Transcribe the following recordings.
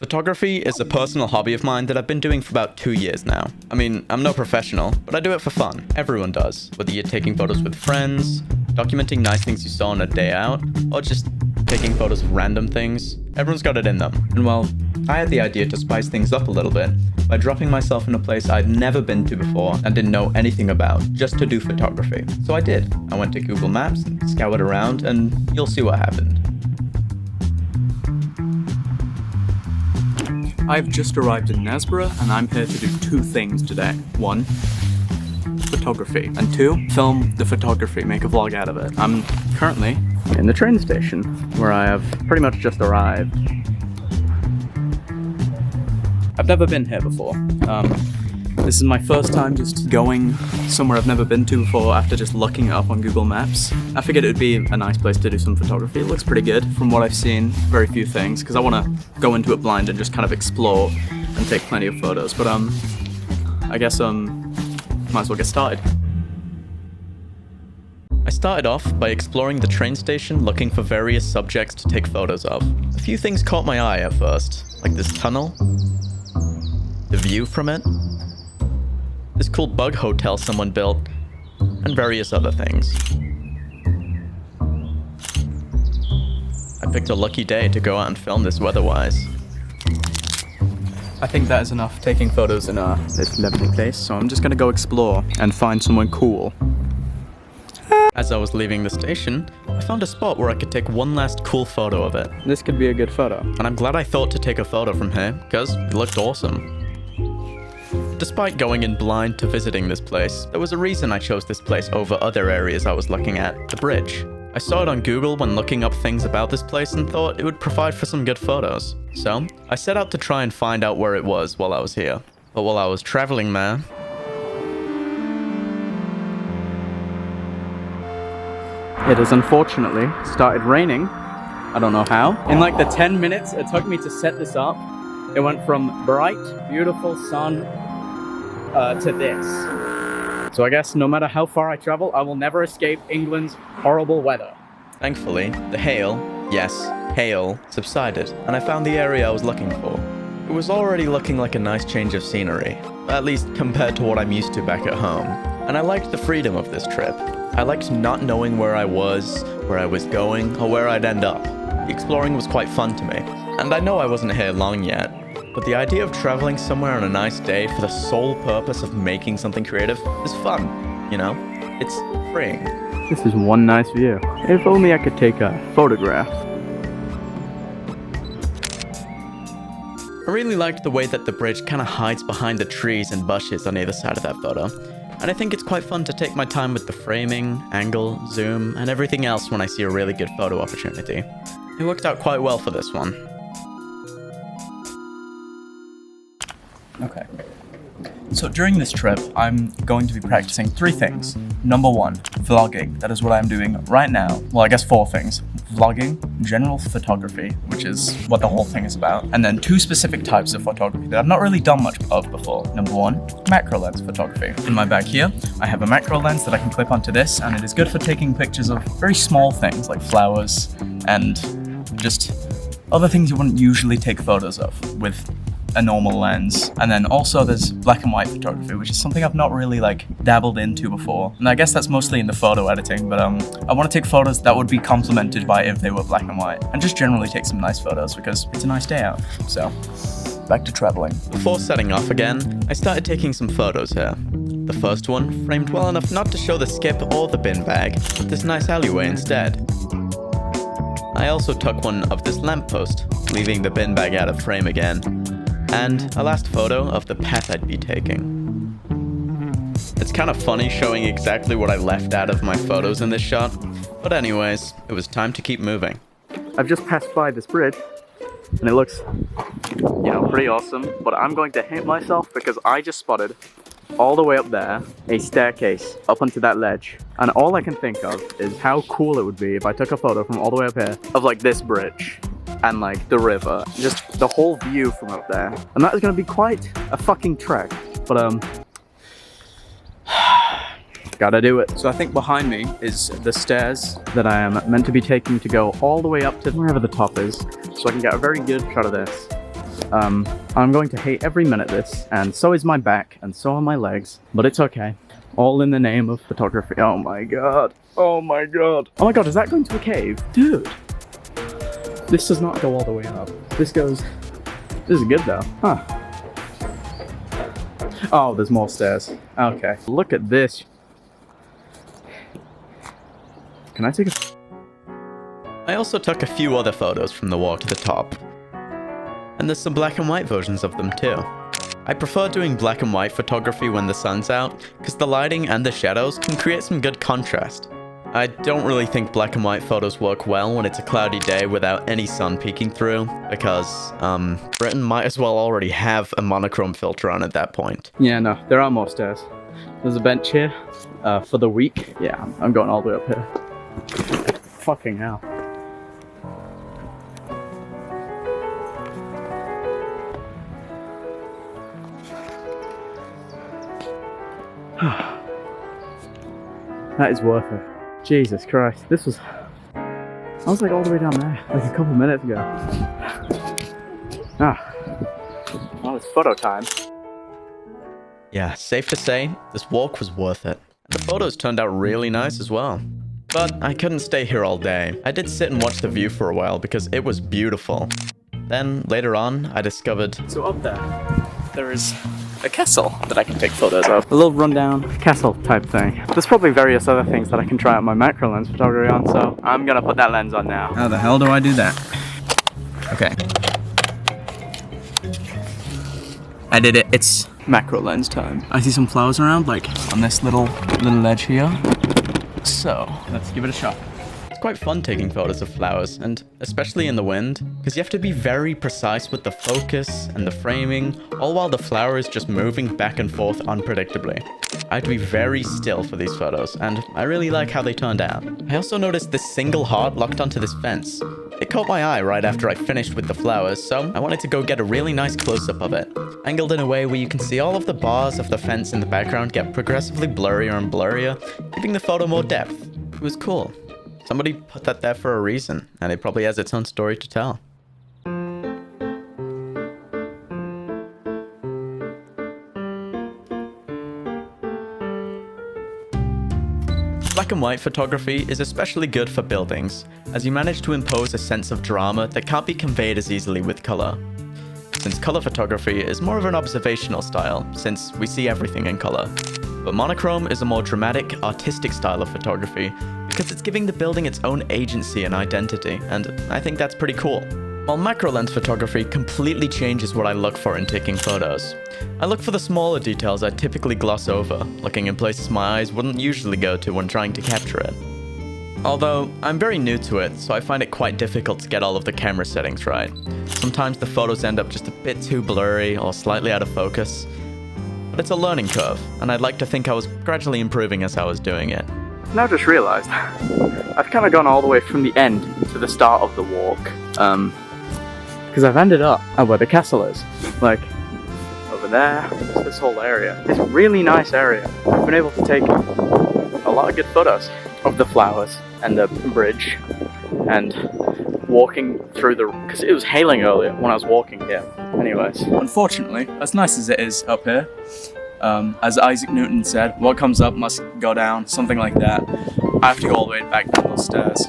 Photography is a personal hobby of mine that I've been doing for about 2 years now. I mean, I'm no professional, but I do it for fun. Everyone does. Whether you're taking photos with friends, documenting nice things you saw on a day out, or just taking photos of random things, everyone's got it in them. And well, I had the idea to spice things up a little bit by dropping myself in a place I'd never been to before and didn't know anything about, just to do photography. So I did. I went to Google Maps and scoured around, and you'll see what happened. I've just arrived in Nesborough and I'm here to do 2 things today. 1, photography, and 2, film the photography, make a vlog out of it. I'm currently in the train station where I have pretty much just arrived. I've never been here before. This is my first time just going somewhere I've never been to before after just looking it up on Google Maps. I figured it would be a nice place to do some photography. It looks pretty good from what I've seen. Very few things, because I want to go into it blind and just kind of explore and take plenty of photos. But I guess might as well get started. I started off by exploring the train station looking for various subjects to take photos of. A few things caught my eye at first, like this tunnel, the view from it, this cool bug hotel someone built, and various other things. I picked a lucky day to go out and film this weather-wise. I think that is enough taking photos in this lovely place, so I'm just gonna go explore and find someone cool. As I was leaving the station, I found a spot where I could take one last cool photo of it. This could be a good photo. And I'm glad I thought to take a photo from here, because it looked awesome. Despite going in blind to visiting this place, there was a reason I chose this place over other areas I was looking at, the bridge. I saw it on Google when looking up things about this place and thought it would provide for some good photos. So, I set out to try and find out where it was while I was here. But while I was traveling there, it has unfortunately started raining. I don't know how. In like the 10 minutes it took me to set this up, it went from bright, beautiful sun to this. So I guess no matter how far I travel, I will never escape England's horrible weather. thankfully, the hail, yes, hail, subsided, and I found the area I was looking for. It was already looking like a nice change of scenery, at least compared to what I'm used to back at home. And I liked the freedom of this trip. I liked not knowing where I was going, or where I'd end up. The exploring was quite fun to me. And I know I wasn't here long yet, but the idea of traveling somewhere on a nice day for the sole purpose of making something creative is fun, you know? It's freeing. This is one nice view. If only I could take a photograph. I really liked the way that the bridge kind of hides behind the trees and bushes on either side of that photo. And I think it's quite fun to take my time with the framing, angle, zoom, and everything else when I see a really good photo opportunity. It worked out quite well for this one. Okay. So during this trip, I'm going to be practicing 3 things. Number 1, vlogging. That is what I'm doing right now. Well, I guess 4 things. Vlogging, general photography, which is what the whole thing is about, and then 2 specific types of photography that I've not really done much of before. Number 1, macro lens photography. In my bag here, I have a macro lens that I can clip onto this, and it is good for taking pictures of very small things like flowers and just other things you wouldn't usually take photos of with a normal lens. And then also there's black and white photography, which is something I've not really dabbled into before. And I guess that's mostly in the photo editing, but I want to take photos that would be complemented by if they were black and white, and just generally take some nice photos because it's a nice day out. So, back to traveling. Before setting off again, I started taking some photos here. The first one framed well enough not to show the skip or the bin bag, but this nice alleyway instead. I also took one of this lamppost, leaving the bin bag out of frame again, and a last photo of the path I'd be taking. It's kind of funny showing exactly what I left out of my photos in this shot, but anyways, it was time to keep moving. I've just passed by this bridge, and it looks, pretty awesome, but I'm going to hate myself because I just spotted, all the way up there, a staircase up onto that ledge. And all I can think of is how cool it would be if I took a photo from all the way up here of this bridge and the river, just the whole view from up there. And that is going to be quite a fucking trek, but gotta do it. So I think behind me is the stairs that I am meant to be taking to go all the way up to wherever the top is, so I can get a very good shot of this. I'm going to hate every minute of this, and so is my back, and so are my legs, but it's okay. All in the name of photography. Oh my god. Oh my god. Oh my god, is that going to a cave? Dude. This does not go all the way up. This is good though. Huh. Oh, there's more stairs. Okay. Look at this. Can I take a... I also took a few other photos from the walk to the top. And there's some black and white versions of them too. I prefer doing black and white photography when the sun's out, because the lighting and the shadows can create some good contrast. I don't really think black and white photos work well when it's a cloudy day without any sun peeking through, because, Britain might as well already have a monochrome filter on at that point. Yeah, no, there are more stairs. There's a bench here, for the week. Yeah, I'm going all the way up here. Fucking hell. That is worth it. Jesus Christ. I was like all the way down there, like a couple minutes ago. Well, it's photo time. Yeah, safe to say, this walk was worth it. And the photos turned out really nice as well. But I couldn't stay here all day. I did sit and watch the view for a while because it was beautiful. Then, later on, I discovered... So up there is a castle that I can take photos of. A little rundown castle type thing. There's probably various other things that I can try out my macro lens photography on, so I'm gonna put that lens on now. How the hell do I do that? Okay. I did it. It's Macro lens time. I see some flowers around, like on this little ledge here. So let's give it a shot. It's quite fun taking photos of flowers, and especially in the wind, because you have to be very precise with the focus and the framing, all while the flower is just moving back and forth unpredictably. I had to be very still for these photos, and I really like how they turned out. I also noticed this single heart locked onto this fence. It caught my eye right after I finished with the flowers, so I wanted to go get a really nice close-up of it, angled in a way where you can see all of the bars of the fence in the background get progressively blurrier and blurrier, giving the photo more depth. It was cool. Somebody put that there for a reason, and it probably has its own story to tell. Black and white photography is especially good for buildings, as you manage to impose a sense of drama that can't be conveyed as easily with color. Since color photography is more of an observational style, since we see everything in color. But monochrome is a more dramatic, artistic style of photography, because it's giving the building its own agency and identity, and I think that's pretty cool. While macro lens photography completely changes what I look for in taking photos. I look for the smaller details I typically gloss over, looking in places my eyes wouldn't usually go to when trying to capture it. Although, I'm very new to it, so I find it quite difficult to get all of the camera settings right. Sometimes the photos end up just a bit too blurry or slightly out of focus. But it's a learning curve, and I'd like to think I was gradually improving as I was doing it. Now just realised, I've kind of gone all the way from the end to the start of the walk. Because I've ended up at where the castle is. Like, over there, just this whole area. This really nice area. I've been able to take a lot of good photos of the flowers and the bridge and walking through the... because it was hailing earlier when I was walking here. Anyways. Unfortunately, as nice as it is up here, as Isaac Newton said, what comes up must go down, something like that. I have to go all the way back down those stairs.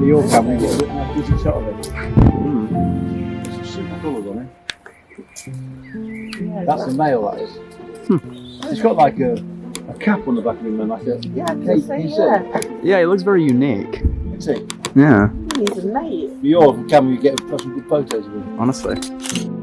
Your camera, get a bit more decent shot of it. There's some super colours on it. That's a male, that is. It's got like a cap on the back of him, and like a Yeah, he looks very unique. That's it. Yeah, He's a mate. You're from camera, you get some good photos of him. honestly.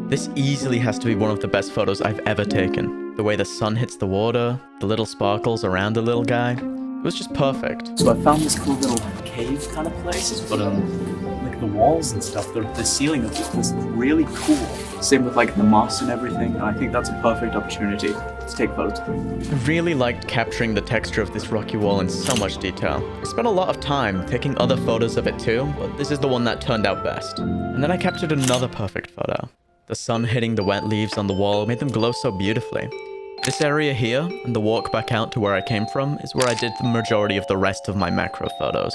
This easily has to be one of the best photos I've ever taken. The way the sun hits the water, the little sparkles around the little guy. It was just perfect. So I found this cool little cave kind of place, but like the walls and stuff, the ceiling of it was really cool. Same with like the moss and everything, and I think that's a perfect opportunity to take photos. I really liked capturing the texture of this rocky wall in so much detail. I spent a lot of time taking other photos of it too, but this is the one that turned out best. And then I captured another perfect photo. The sun hitting the wet leaves on the wall made them glow so beautifully. This area here, and the walk back out to where I came from, is where I did the majority of the rest of my macro photos.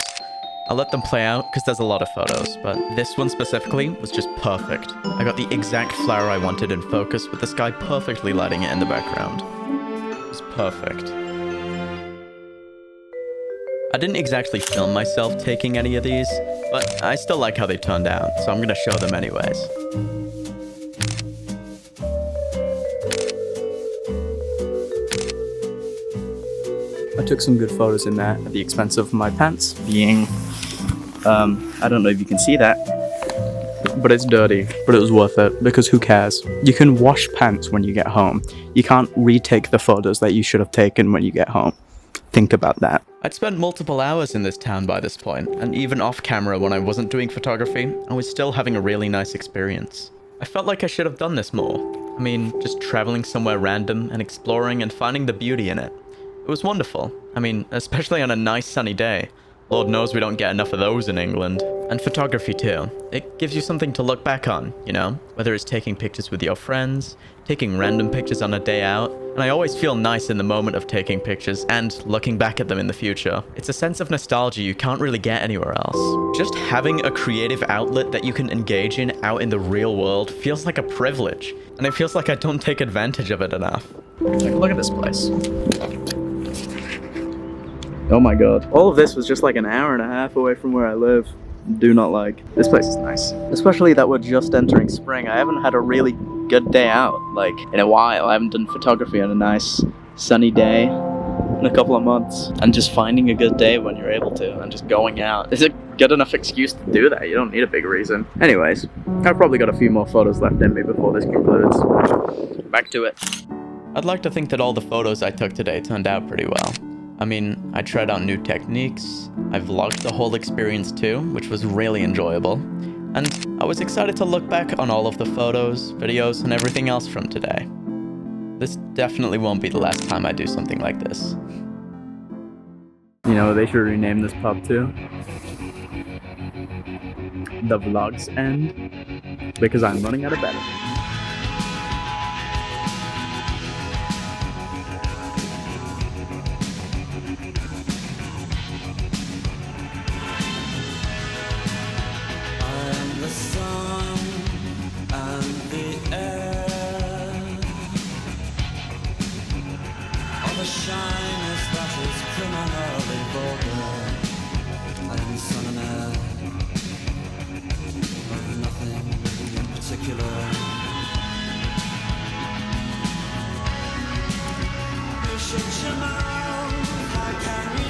I'll let them play out because there's a lot of photos, but this one specifically was just perfect. I got the exact flower I wanted in focus with the sky perfectly lighting it in the background. It was perfect. I didn't exactly film myself taking any of these, but I still like how they turned out, so I'm gonna show them anyways. I took some good photos in there at the expense of my pants being, I don't know if you can see that, but it's dirty, but it was worth it because who cares? You can wash pants when you get home. You can't retake the photos that you should have taken when you get home. Think about that. I'd spent multiple hours in this town by this point, and even off camera when I wasn't doing photography, I was still having a really nice experience. I felt like I should have done this more. I mean, just traveling somewhere random and exploring and finding the beauty in it. It was wonderful. I mean, especially on a nice sunny day. Lord knows we don't get enough of those in England. And photography too. It gives you something to look back on, you know? Whether it's taking pictures with your friends, taking random pictures on a day out. And I always feel nice in the moment of taking pictures and looking back at them in the future. It's a sense of nostalgia you can't really get anywhere else. Just having a creative outlet that you can engage in out in the real world feels like a privilege. And it feels like I don't take advantage of it enough. Like, look at this place. Oh my god. All of this was just like an hour and a half away from where I live. Do not like. This place is nice. Especially that we're just entering spring. I haven't had a really good day out, like, in a while. I haven't done photography on a nice sunny day in a couple of months. And just finding a good day when you're able to and just going out is a good enough excuse to do that. You don't need a big reason. Anyways, I've probably got a few more photos left in me before this concludes. Back to it. I'd like to think that all the photos I took today turned out pretty well. I mean, I tried out new techniques, I vlogged the whole experience too, which was really enjoyable, and I was excited to look back on all of the photos, videos, and everything else from today. This definitely won't be the last time I do something like this. You know, they should rename this pub too. The Vlogs End, because I'm running out of battery. The sun and the air, all the shyness that is criminally vulgar. I am sun and air, of nothing in particular. You should you know, how can you